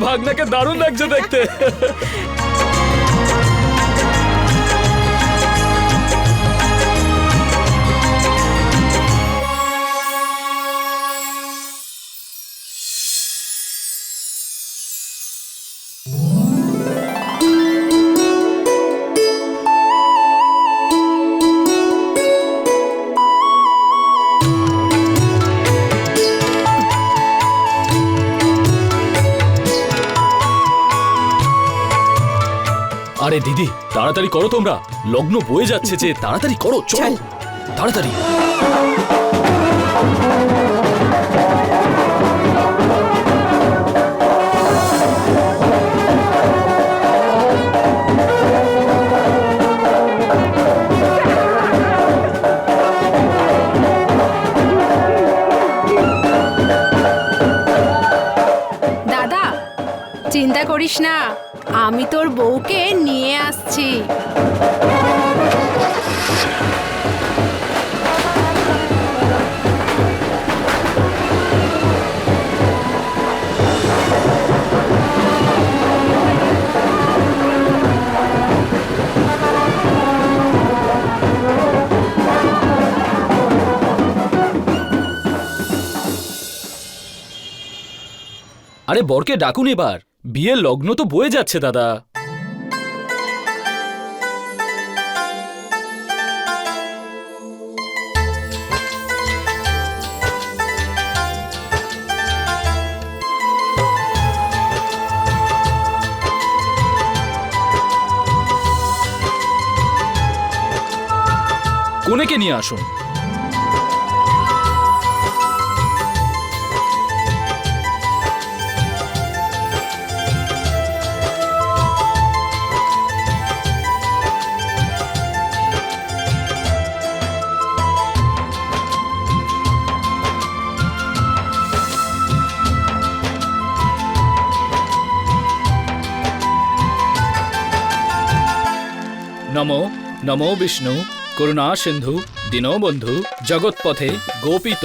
ভাগনাকে দারুণ লাগছে দেখতে। আরে দিদি তাড়াতাড়ি করো, তোমরা লগ্ন বয়ে যাচ্ছে যে, তাড়াতাড়ি করো, চল তাড়াতাড়ি। দাদা চিন্তা করিস না, আমি তোর বউকে নিয়ে আসছি। আরে বরকে ডাকুন এবার, বিয়ের লগ্ন তো বয়ে যাচ্ছে দাদা। কনেকে নিয়ে আসুন। নমো নমো বিষ্ণু করুণা সিন্ধু দীনবন্ধু জগৎপথে গোপিত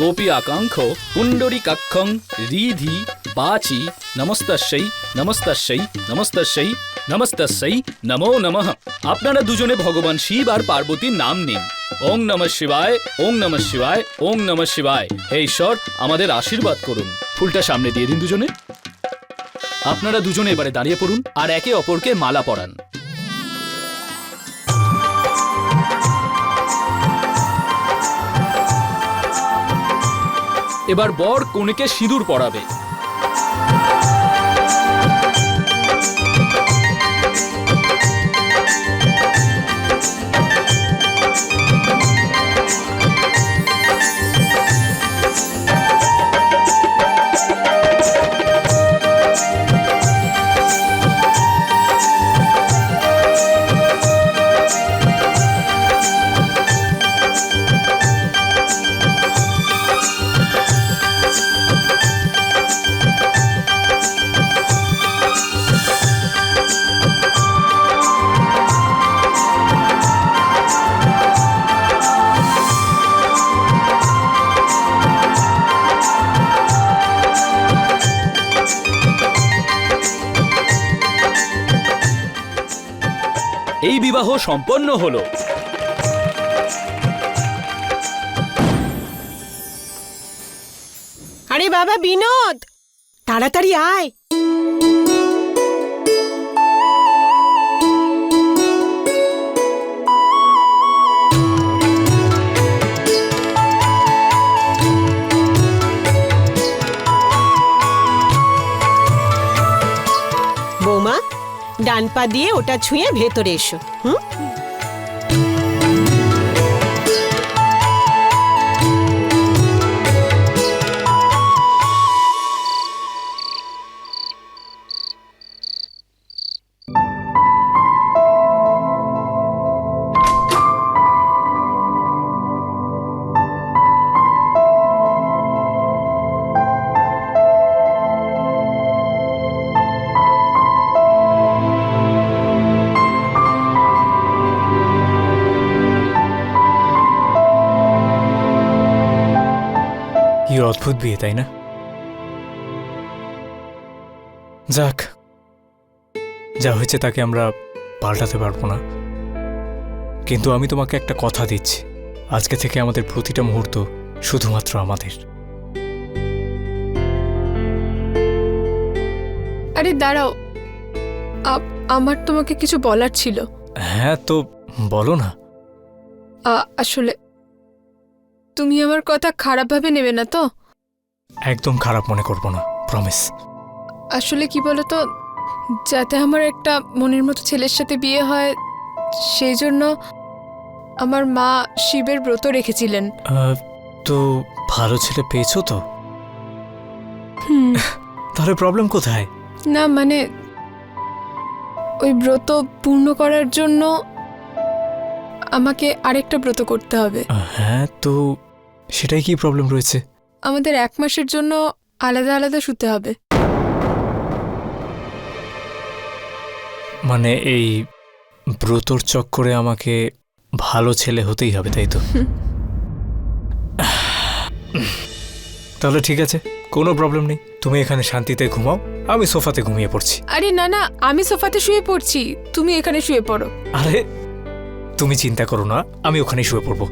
গোপী আকাঙ্ক্ষ পুণ্ডরীকাক্ষং রিধি বাচি নমস্তস্যৈ নমস্তস্যৈ নমস্তস্যৈ নমস্তস্যৈ নমো নমঃ। আপনারা দুজনে ভগবান শিব আর পার্বতীর নাম নিন। ওং নমঃ শিবায়, ওং নমঃ শিবায়, ওং নমঃ শিবায়। হে ঈশ্বর আমাদের আশীর্বাদ করুন। ফুলটা সামনে দিয়ে দিন দুজনে। আপনারা দুজনে এবারে দাঁড়িয়ে পড়ুন আর একে অপরকে মালা পরান। এবার বর কনেকে সিঁদুর পরাবে। এই বিবাহ সম্পন্ন হলো। আরে বাবা বিনোদ, তাড়াতাড়ি আয়। বৌমা, ডান পা দিয়ে ওটা ছুঁয়ে ভেতরে এসো। হুম, কি অদ্ভুত বিয়ে, তাই না? যাক, যা হয়েছে তাকে আমরা পাল্টাতে পারবো না, কিন্তু আমি তোমাকে একটা কথা দিচ্ছি, আজকে থেকে আমাদের প্রতিটা মুহূর্ত শুধুমাত্র আমাদের। আরে দাঁড়াও, আমার তোমাকে কিছু বলার ছিল। হ্যাঁ, তো বলো না। আসলে তুমি আমার কথা খারাপভাবে নেবে না তো? একদম খারাপ মনে করবো না, প্রমিস। আসলে কি বলতো, যাতে আমার একটা মনের মতো ছেলের সাথে বিয়ে হয়, সেই জন্য আমার মা শিবের ব্রত রেখেছিলেন। তো ভালো ছেলে পেয়েছো তো? হুম। তাহলে প্রবলেম কোথায়? না মানে ওই ব্রত পূর্ণ করার জন্য আমাকে আরেকটা ব্রত করতে হবে। হ্যাঁ, তো সেটাই কি প্রবলেম রয়েছে? আমাদের 1 মাসের জন্য আলাদা আলাদা শুতে হবে। মানে এই ব্রতর চক্করে আমাকে ভালো ছেলে হতেই হবে, তাই তো? তাহলে ঠিক আছে, কোনো প্রবলেম নেই, তুমি এখানে শান্তিতে ঘুমাও, আমি সোফাতে ঘুমিয়ে পড়ছি। আরে না না, আমি সোফাতে শুয়ে পড়ছি, তুমি এখানে শুয়ে পড়ো। আরে তুমি চিন্তা করো না, আমি ওখানে শুয়ে পড়বো।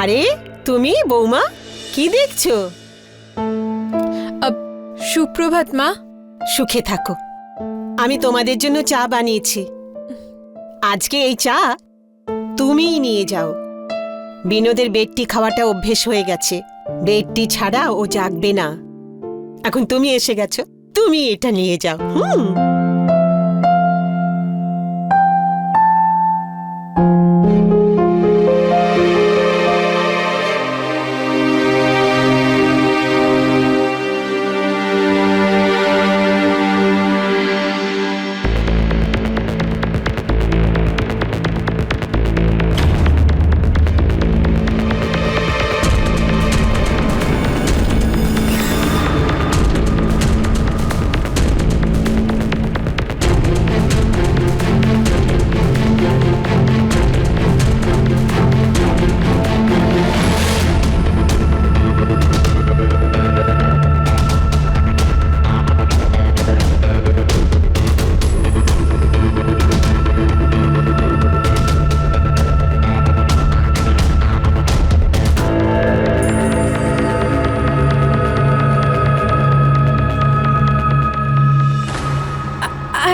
আরে তুমি বৌমা, কি দেখছো? সুপ্রভাত মা। সুখে থাকো। আমি তোমাদের জন্য চা বানিয়েছি, আজকে এই চা তুমিই নিয়ে যাও। বিনোদের বেডটি খাওয়াটা অভ্যেস হয়ে গেছে, বেডটি ছাড়া ও জাগবে না। এখন তুমি এসে গেছো, তুমি এটা নিয়ে যাও।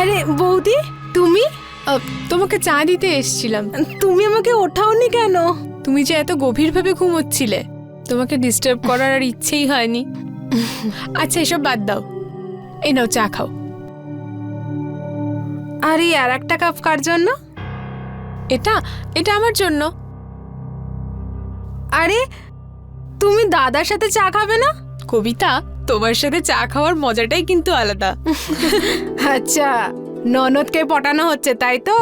আরে বৌদি, তুমি? তোমাকে চা দিতে এসেছিলাম। তুমি আমাকে ওঠাওনি কেন? তুমি যে এত গভীরভাবে ঘুমোচ্ছিলে, তোমাকে ডিস্টার্ব করার আর ইচ্ছেই হয়নি। আচ্ছা এসব বাদ দাও, এই নাও চা খাও। আরে আর একটা কাপ কার জন্য? এটা এটা আমার জন্য। আরে তুমি দাদার সাথে চা খাবে না? কবিতা, তোমার সাথে চা খাওয়ার মজাটাই কিন্তু আলাদা। আচ্ছা, ননদকে পটানো হচ্ছে তাই তো?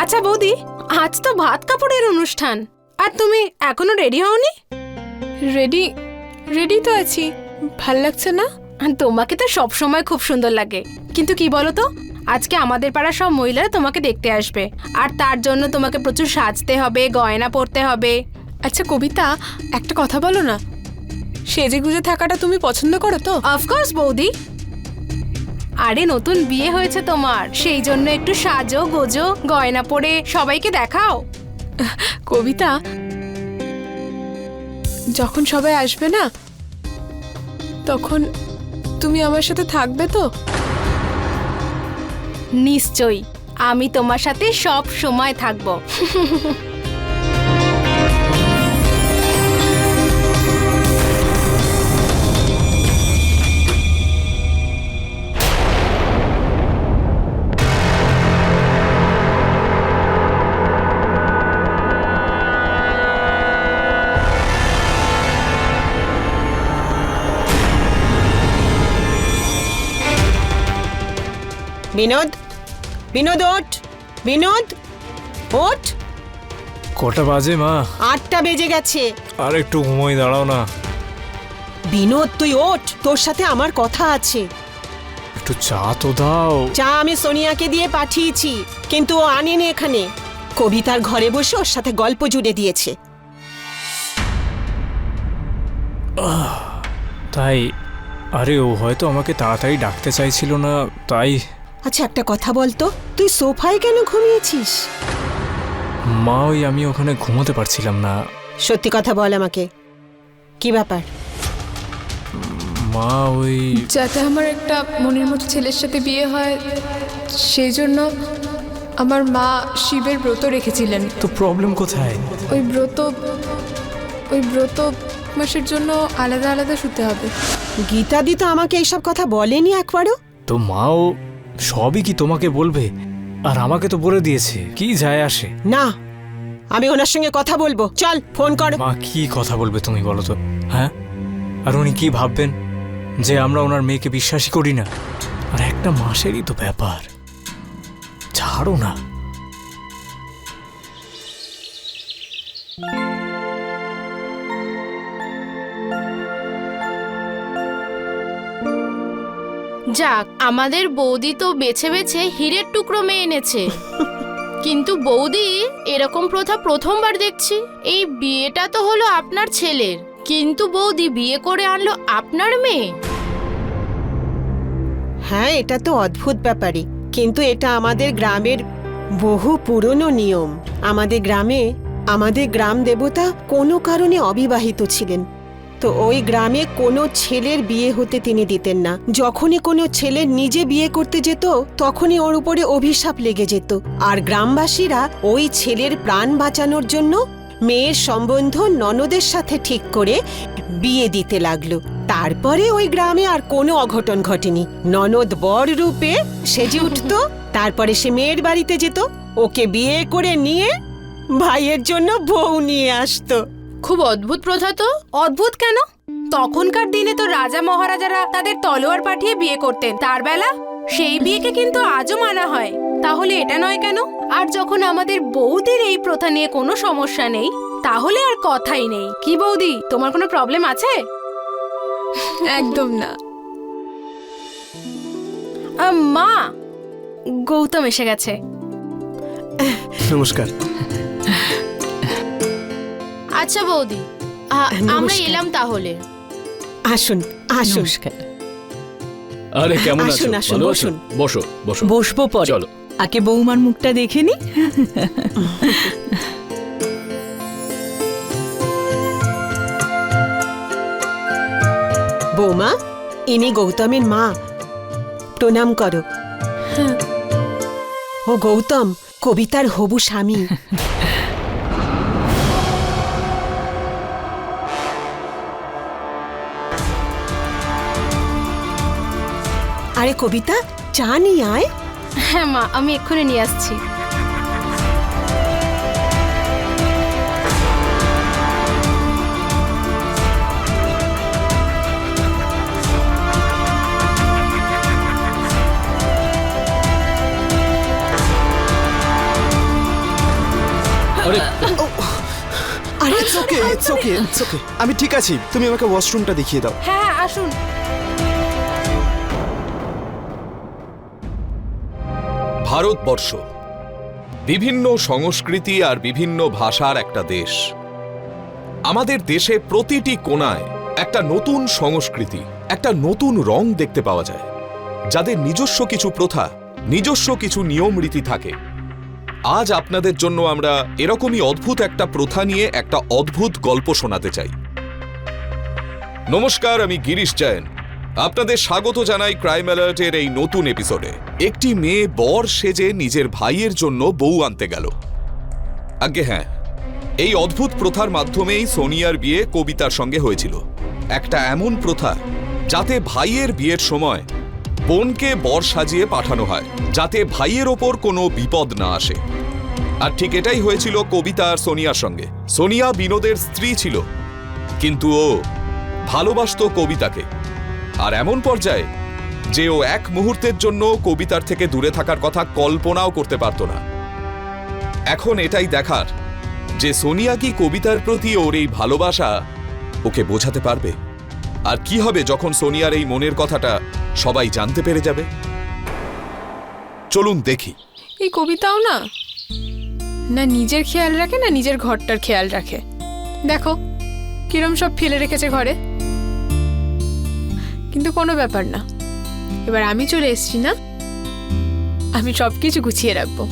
আচ্ছা বৌদি, আজ তো ভাত কাপড়ের অনুষ্ঠান, আর তুমি এখনো রেডি হওনি? রেডি রেডি তো আছি। ভাল লাগছে না? তোমাকে তো সব সময় খুব সুন্দর লাগে, কিন্তু কি বলো তো, আজকে আমাদের পাড়ার সব মহিলারা তোমাকে দেখতে আসবে, আর তার জন্য তোমাকে প্রচুর সাজতে হবে, গয়না পরতে হবে। আচ্ছা কবিতা, একটা কথা বলো না, সেজে গুজে থাকাটা তুমি পছন্দ করো তো? অফকোর্স বৌদি। আরে নতুন বিয়ে হয়েছে তোমার, সেই জন্য একটু সাজো গোজো, গয়না পরে সবাইকে দেখাও। কবিতা, যখন সবাই আসবে না, তখন তুমি আমার সাথে থাকবে তো? নিশ্চয়ই, আমি তোমার সাথে সব সময় থাকবো। বিনোদ, বিনোদ ওঠ, বিনোদ ওঠ। কটা বাজে মা? 8টা বেজে গেছে। আর একটু ঘুমোই, দাঁড়াও না। বিনোদ তুই ওঠ, তোর সাথে আমার কথা আছে। একটু চা তো দাও। চা আমি সোনিয়াকে দিয়ে পাঠিয়েছি, কিন্তু ও আনেনি এখানে। কবিতার ঘরে বসে ওর সাথে গল্প জুড়ে দিয়েছে। তাই? আরে ও হয়তো আমাকে তাড়াতাড়ি ডাকতে চাইছিল না, তাই। আচ্ছা একটা কথা বলতো, তুই সোফায় কেন ঘুমিয়েছিস? মা, ওই আমি ওখানে ঘুমোতে পারছিলাম না। সত্যি কথা বল আমাকে, কি ব্যাপার? মা ওই যাতে আমার একটা মনের মতো ছেলের সাথে বিয়ে হয়, সেই জন্য আমার মা শিবের ব্রত রেখেছিলেন। তো প্রবলেম কোথায়? ওই ব্রত মাসের জন্য আলাদা আলাদা শুতে হবে। গীতাদি তো আমাকে এইসব কথা বলেনি একবারও। তো মাও সবই কি তোমাকে বলবে? আর আমাকে তো বলে দিয়েছে, কি যায় আসে? না, আমি ওনার সঙ্গে কথা বলবো, চল ফোন কর। মা কি কথা বলবে তুমি বলো তো? হ্যাঁ, আর উনি কি ভাববেন যে আমরা ওনার মেয়েকে বিশ্বাসই করি না? আর একটা মাসেরই তো ব্যাপার, ছাড়ো না। যাক, আমাদের বৌদি তো বেছে বেছে হীরের টুকরো মেয়ে এনেছে। কিন্তু বৌদি, এরকম প্রথা প্রথমবার দেখছি। এই বিয়েটা তো হলো আপনার ছেলের, কিন্তু বৌদি বিয়ে করে আনলো আপনার মেয়ে। হ্যাঁ, এটা তো অদ্ভুত ব্যাপারই, কিন্তু এটা আমাদের গ্রামের বহু পুরনো নিয়ম। আমাদের গ্রাম দেবতা কোনো কারণে অবিবাহিত ছিলেন, তো ওই গ্রামে কোনো ছেলের বিয়ে হতে তিনি দিতেন না। যখনই কোনো ছেলে নিজে বিয়ে করতে যেত, তখনই ওর উপরে অভিশাপ লেগে যেত, আর গ্রামবাসীরা ওই ছেলের প্রাণ বাঁচানোর জন্য মেয়ের সম্বন্ধ ননদের সাথে ঠিক করে বিয়ে দিতে লাগলো। তারপরে ওই গ্রামে আর কোনো অঘটন ঘটেনি। ননদ বর রূপে সেজে উঠত, তারপরে সে মেয়ের বাড়িতে যেত, ওকে বিয়ে করে নিয়ে ভাইয়ের জন্য বউ নিয়ে আসতো। খুব অদ্ভুত প্রথা তো। অদ্ভুত কেন? তখনকার দিনে তো রাজা মহারাজারা তাদের তলোয়ার পাঠিয়ে বিয়ে করতেন, তার বেলা সেই বিয়েকে কিন্তু আজও মানা হয়। তাহলে এটা নয় কেন? আর যখন আমাদের বৌদির এই প্রথা নিয়ে কোনো সমস্যা নেই, তাহলে আর কথাই নেই। কি বৌদি, তোমার কোনো প্রবলেম আছে? একদম না। মা, গৌতম এসে গেছে। নমস্কার। আচ্ছা বৌদি, আমরা নমস্কার। এলাম তাহলে। আসুন আসুন। আরে কেমন আছো? আসুন, আসুন, ভালো আছো? বসুন। বসো বসো। বসবো পরে, চলো। আগে বৌমার মুখটা দেখে নি। বৌমা, ইনি গৌতমের মা, প্রণাম করো। ও গৌতম, কবিতার হবু স্বামী। আরে কবিতা, চা নিয়ে আয়। হ্যাঁ মা, আমি এক্ষুনি নিয়ে আসছি। আরে আরে it's okay, it's okay, it's okay. আমি ঠিক আছি, তুমি আমাকে ওয়াশরুমটা দেখিয়ে দাও। হ্যাঁ হ্যাঁ, আসুন। ভারতবর্ষ বিভিন্ন সংস্কৃতি আর বিভিন্ন ভাষার একটা দেশ। আমাদের দেশে প্রতিটি কোণায় একটা নতুন সংস্কৃতি, একটা নতুন রং দেখতে পাওয়া যায়, যাদের নিজস্ব কিছু প্রথা, নিজস্ব কিছু নিয়ম রীতি থাকে। আজ আপনাদের জন্য আমরা এরকমই অদ্ভুত একটা প্রথা নিয়ে একটা অদ্ভুত গল্প শোনাতে চাই। নমস্কার, আমি গিরিশ জৈন। আপনাদের স্বাগত জানাই ক্রাইম অ্যালার্টের এই নতুন এপিসোডে। একটি মেয়ে বর সেজে নিজের ভাইয়ের জন্য বউ আনতে গেল। আজ্ঞে হ্যাঁ, এই অদ্ভুত প্রথার মাধ্যমেই সোনিয়ার বিয়ে কবিতার সঙ্গে হয়েছিল। একটা এমন প্রথা যাতে ভাইয়ের বিয়ের সময় বোনকে বর সাজিয়ে পাঠানো হয়, যাতে ভাইয়ের ওপর কোনো বিপদ না আসে। আর ঠিক এটাই হয়েছিল কবিতা আর সোনিয়ার সঙ্গে। সোনিয়া বিনোদের স্ত্রী ছিল, কিন্তু ও ভালোবাসত কবিতাকে, আর এমন পর্যায়ে যে ও এক মুহূর্তের জন্য কবিতার থেকে দূরে থাকার কথা কল্পনাও করতে পারত না। এখন এটাই দেখার যে সোনিয়া কি কবিতার প্রতি ওর এই ভালোবাসা ওকে বোঝাতে পারবে, আর কি হবে যখন সোনিয়ার এই মনের কথাটা সবাই জানতে পেরে যাবে। চলুন দেখি। এই কবিতাও না না নিজের খেয়াল রাখে না নিজের ঘরটার খেয়াল রাখে। দেখো কিরম সব ফেলে রেখেছে ঘরে। কিন্তু কোনো ব্যাপার না, এবার আমি চলে এসেছি না, আমি সব কিছু গুছিয়ে রাখবো।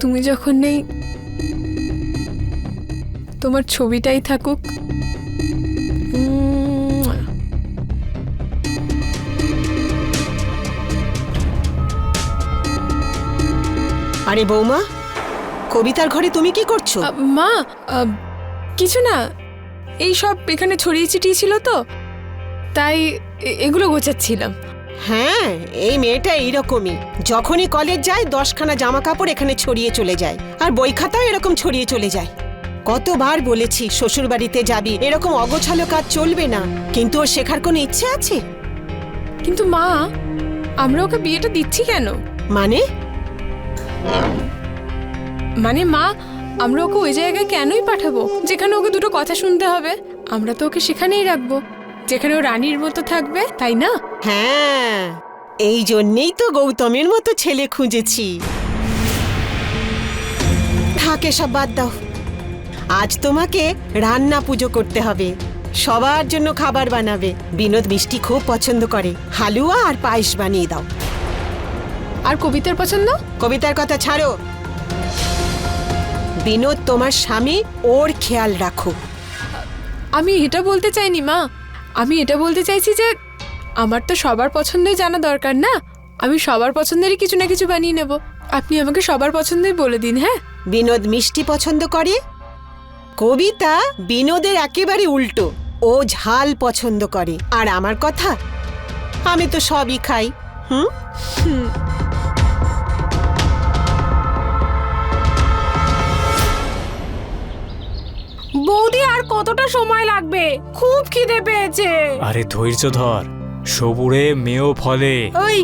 তুমি যখন নেই, তোমার ছবিটাই থাকুক। আরে বৌমা, কবিতার ঘরে তুমি কি করছো? মা, কিছু না, এই সব এখানে ছড়িয়ে ছিটিয়ে ছিল তো, তাই এগুলো গোছাচ্ছিলাম। হ্যাঁ, এই মেয়েটা এইরকমই। যখনই কলেজ যায় 10খানা জামা কাপড় এখানে ছড়িয়ে চলে যায়, আর বই খাতাও এরকম ছড়িয়ে চলে যায়। কতবার বলেছি শ্বশুর বাড়িতে যাবি, এরকম অগোছালো কাজ চলবে না, কিন্তু ওর শেখার কোনো ইচ্ছে আছে? কিন্তু মা, আমরা ওকে বিয়েটা দিচ্ছি কেন? মানে মানে মা, আমরা ওকে ওই জায়গায় কেনই পাঠাবো যেখানে ওকে দুটো কথা শুনতে হবে? আমরা তো ওকে সেখানেই রাখবো যেখানে ও রানীর মতো থাকবে, তাই না? হ্যাঁ, এই জন্যেই তো গৌতমের মতো ছেলে খুঁজেছি। থাকে সব বাদ দাও, আজ তোমাকে রান্না পুজো করতে হবে, সবার জন্য খাবার বানাবে। বিনোদ মিষ্টি খুব পছন্দ করে, হালুয়া আর পায়েস বানিয়ে দাও। আর কবিতার পছন্দ? কবিতার কথা ছাড়ো, বিনোদ তোমার স্বামী, ওর খেয়াল রাখো। আমি এটা বলতে চাইনি মা, আমি এটা বলতে চাইছি যে আমার তো সবার পছন্দই জানা দরকার না। আমি সবার পছন্দেরই কিছু না কিছু বানিয়ে নেব। আপনি আমাকে সবার পছন্দই বলে দিন। হ্যাঁ, বিনোদ মিষ্টি পছন্দ করে, কবিতা বিনোদের একেবারে উল্টো, ও ঝাল পছন্দ করে। আর আমার কথা, আমি তো সবই খাই। বৌদি, আর কতটা সময় লাগবে? খুব খিদে পেয়েছে। আরে ধৈর্য ধর, সবুরে মেয়েও ফলে। ওই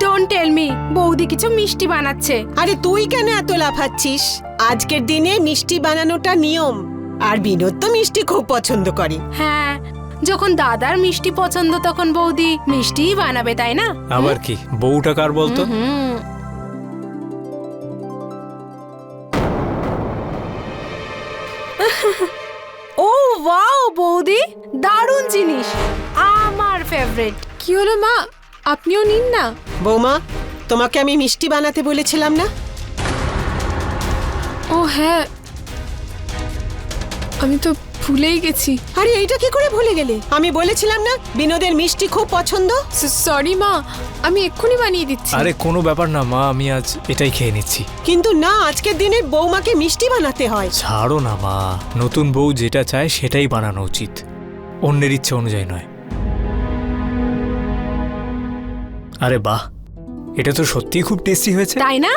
ডোন্ট টেল মি, বৌদি কিছু মিষ্টি বানাচ্ছে। আরে তুই কেন এত লাফাচ্ছিস? আজকের দিনে মিষ্টি বানানোটা নিয়ম, আর বিনোদ তো মিষ্টি খুব পছন্দ করে। হ্যাঁ, যখন দাদার মিষ্টি পছন্দ তখন বৌদি মিষ্টিই বানাবে, তাই না? আবার কি, বউটা কার বলতো? ও ওয়াও বৌদি, দারুণ জিনিস, আমার ফেভারিট। কি হলো মা, আপনিও নিন না। বৌমা, তোমাকে আমি মিষ্টি বানাতে বলেছিলাম না? ও হ্যাঁ, আমি তো ভুলেই গেছি। আরে এইটা কি করে ভুলে গেলে? আমি বলেছিলাম না বিনোদের মিষ্টি খুব পছন্দ। সরি মা, আমি এক্ষুনি বানিয়ে দিচ্ছি। আরে কোনো ব্যাপার না মা, আমি আজ এটাই খেয়ে নিচ্ছি। কিন্তু না, আজকের দিনে বৌমাকে মিষ্টি বানাতে হয়। ছাড়ো না মা, নতুন বউ যেটা চায় সেটাই বানানো উচিত, অন্যের ইচ্ছে অনুযায়ী নয়। আরে বাহ, এটা তো সত্যিই খুব টেস্টি হয়েছে। তাই না?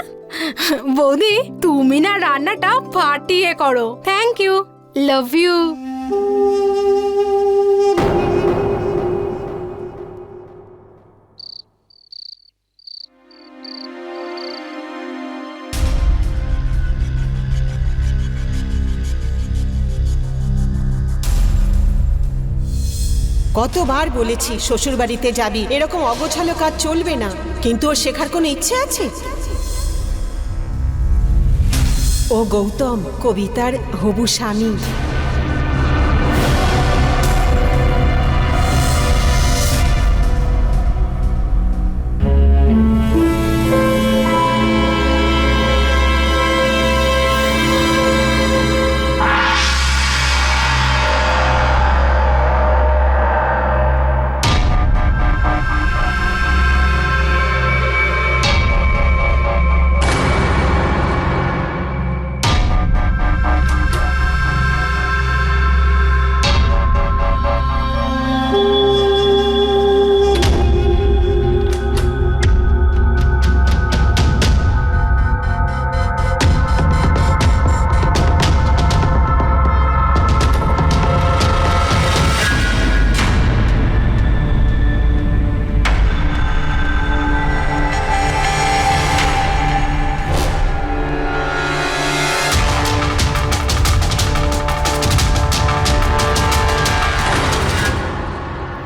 বৌদি, তুমি না রান্নাটা ফাটিয়ে করো। Thank you, love you. কতবার বলেছি শ্বশুর বাড়িতে যাবি, এরকম অগোছালো কাজ চলবে না, কিন্তু ওর শেখার কোনো ইচ্ছে আছে? ও গৌতম, কবিতার হবু স্বামী।